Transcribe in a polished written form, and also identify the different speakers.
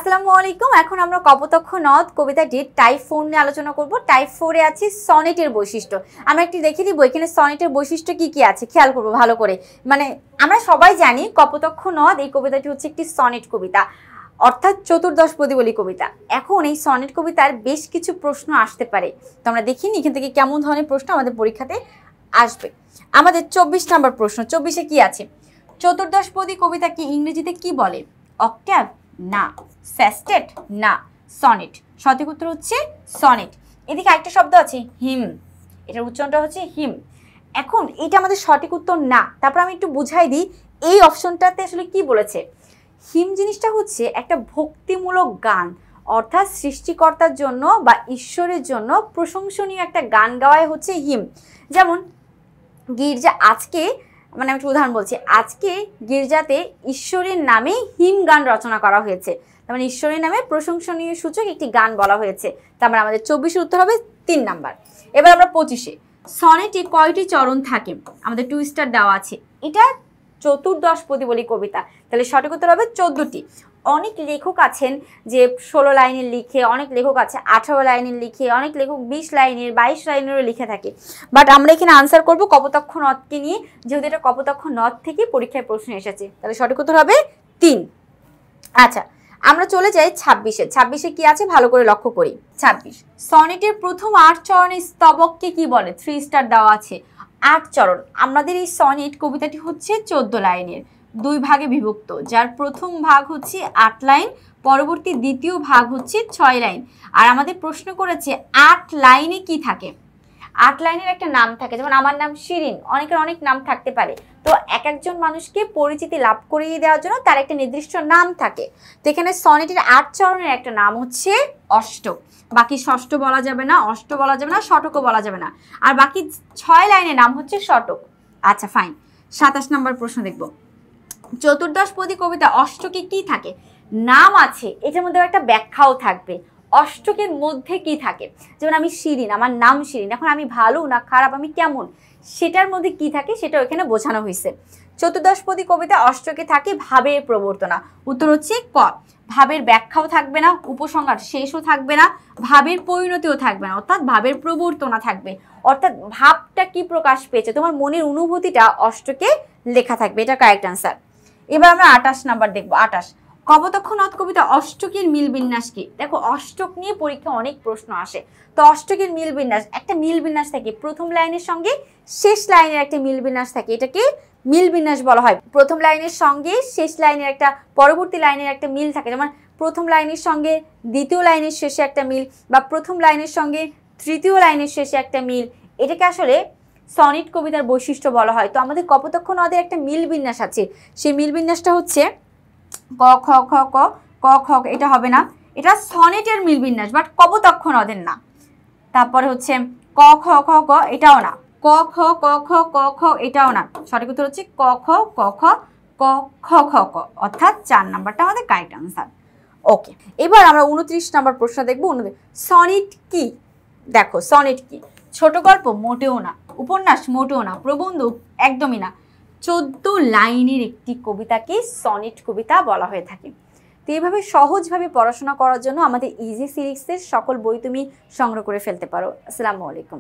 Speaker 1: আসসালামু আলাইকুম। এখন আমরা কপোতক্ষ নদ কবিতাটির টাইপ 4 নিয়ে আলোচনা করব। টাইপ 4 এ আছে সনেটের বৈশিষ্ট্য। আমরা একটু দেখে দিব এখানে সনেটের বৈশিষ্ট্য কি কি আছে, খেয়াল করব ভালো করে। মানে আমরা সবাই জানি কপোতক্ষ নদ এই কবিতাটি হচ্ছে একটি সনেট কবিতা, অর্থাৎ চতুর্দশপদী বলি কবিতা। এখন এই সনেট কবিতার বেশ কিছু প্রশ্ন আসতে পারে, তো আমরা দেখিনি এখান থেকে কেমন ধরনের প্রশ্ন আমাদের পরীক্ষাতে আসবে। আমাদের 24 নম্বর প্রশ্ন, 24-এ কি আছে? চতুর্দশপদী কবিতাকে ইংরেজিতে কি বলে? অক্টাভ না, সেস্টেট না, সনেট। সঠিক উত্তর হচ্ছে সনেট। এদিকে একটা শব্দ আছে হিম, এটার উচ্চারণটা হচ্ছে হিম। এখন এটা আমাদের সঠিক উত্তর না, তারপর আমি একটু বুঝাই দিই এই অপশনটাতে আসলে কি বলেছে। হিম জিনিসটা হচ্ছে একটা ভক্তিমূলক গান, অর্থাৎ সৃষ্টিকর্তার জন্য বা ঈশ্বরের জন্য প্রশংসনীয় একটা গান গাওয়াই হচ্ছে হিম। যেমন গির্জা আজকে, মানে আমি একটা উদাহরণ বলছি, আজকে গির্জাতে ঈশ্বরের নামে হিম গান রচনা করা হয়েছে, তার মানে ঈশ্বরের নামে প্রশংসনীয় সূচক একটি গান বলা হয়েছে। তারপরে আমাদের 24-এর উত্তর হবে 3 নাম্বার। এবার আমরা 25-এ, সনেটে কয়টি চরণ থাকে? আমাদের 2 স্টার দেওয়া আছে। এটা চতুর্দশপদী বলি কবিতা, তাহলে সঠিক উত্তর হবে 14টি। অনেক লেখক আছেন যে 16 লাইনের লিখে, অনেক লেখক আছে 18 লাইনের লিখে, অনেক লেখক 20 লাইনের 22 লাইনেরও লিখে থাকে। বাট আমরা এখানে আনসার করব কপোতক্ষ নদকে নিয়ে, যেহেতু এটা কপোতক্ষ নদ থেকে পরীক্ষায় প্রশ্ন এসেছে, তাহলে সঠিক উত্তর হবে 3। আচ্ছা, আমরা চলে যাই 26-এ। 26-এ কি আছে ভালো করে লক্ষ্য করি। 26, সনেটের প্রথম 8 চরণের স্তবককে কি বলে? 3 স্টার দেওয়া আছে। 8 চরণ। আমাদের এই সনেট কবিতাটি হচ্ছে 14 লাইনের, 2 ভাগে বিভক্ত, যার প্রথম ভাগ হচ্ছে 8 লাইন, পরবর্তী দ্বিতীয় ভাগ হচ্ছে 6 লাইন। আর আমাদের প্রশ্ন করেছে 8 লাইনে কি থাকে? 8 লাইনের একটা নাম থাকে, যেমন আমার নাম শিরিন, অনেকের অনেক নাম থাকতে পারে। তো এক একজন মানুষকে পরিচিতি লাভ করিয়ে দেওয়ার জন্য তার একটা নির্দিষ্ট নাম থাকে। তো এখানে সনেটের 8 চরণের একটা নাম হচ্ছে অষ্টক। বাকি ষষ্ঠ বলা যাবে না, অষ্ট বলা যাবে না, শতকও বলা যাবে না। আর বাকি 6 লাইনের নাম হচ্ছে শতক। আচ্ছা ফাইন। 27 নম্বর প্রশ্ন দেখব। চতুর্দশপদী কবিতা অষ্টকে কি থাকে? নাম আছে, এটার মধ্যে একটা ব্যাখ্যাও থাকবে। অষ্টকের মধ্যে কি থাকে? যেমন আমি শিরিন, আমার নাম শিরিন, এখন আমি ভালো না খারাপ, আমি কেমন, সেটার মধ্যে কি থাকে সেটা এখানে বোঝানো হয়েছে। চতুর্দশপদী কবিতা অষ্টকে থাকে ভাবের প্রবর্তনা। উত্তর হচ্ছে ক। ভাবের ব্যাখ্যাও থাকবে না, উপসংহার শেষও থাকবে না, ভাবের পরিণতিও থাকবে না, অর্থাৎ ভাবের প্রবর্তনা থাকবে। অর্থাৎ ভাবটা কি প্রকাশ পেয়েছে, তোমার মনের অনুভূতিটা অষ্টকে লেখা থাকবে। এটা কারেক্ট আনসার। এবার আমরা 28 নাম্বার দেখবো। 28, কপোতক্ষ নদ কবিতা অষ্টকের মিল বিন্যাস কি? দেখো অষ্টক নিয়ে পরীক্ষা অনেক প্রশ্ন আসে। তো অষ্টকের মিল বিন্যাস, একটা মিল বিন্যাস থাকে প্রথম লাইনের সঙ্গে শেষ লাইনের একটা মিল বিন্যাস থাকে, এটাকে মিল বিন্যাস বলা হয়। প্রথম লাইনের সঙ্গে শেষ লাইনের একটা, পরবর্তী লাইনের একটা মিল থাকে, যেমন প্রথম লাইনের সঙ্গে দ্বিতীয় লাইনের শেষে একটা মিল, বা প্রথম লাইনের সঙ্গে তৃতীয় লাইনের শেষে একটা মিল। এটাকে আসলে সনেট কবিতার বৈশিষ্ট্য বলা হয়। তো আমাদের কপোতক্ষ নদের একটা মিল বিন্যাস আছে, সেই মিল বিন্যাসটা হচ্ছে ক খ খ ক ক খ, এটা হবে না, এটা সনেটের মিল বিন্যাস, বাট কপোতক্ষ নদের না। তারপরে হচ্ছে ক খ খ ক, এটাও না, ক খ ক খ ক খ, এটাও না। সঠিক উত্তর হচ্ছে ক খ ক খ ক খ খ ক, অর্থাৎ 4 নাম্বারটা আমাদের কারেক্ট আনসার। ওকে, এবার আমরা 29 নাম্বার প্রশ্ন দেখবো। সনেট কি? দেখো সনেট কি? ছোট গল্প? মোটেও না। উপন্যাস? মোটেও না। প্রবন্ধ? একদমই না। 14 লাইনের একটি কবিতাকে সনেট কবিতা বলা হয়ে থাকে। তো এইভাবে সহজভাবে পড়াশোনা করার জন্য আমাদের ইজি সিরিজের সকল বই তুমি সংগ্রহ করে ফেলতে পারো। আসসালামু আলাইকুম।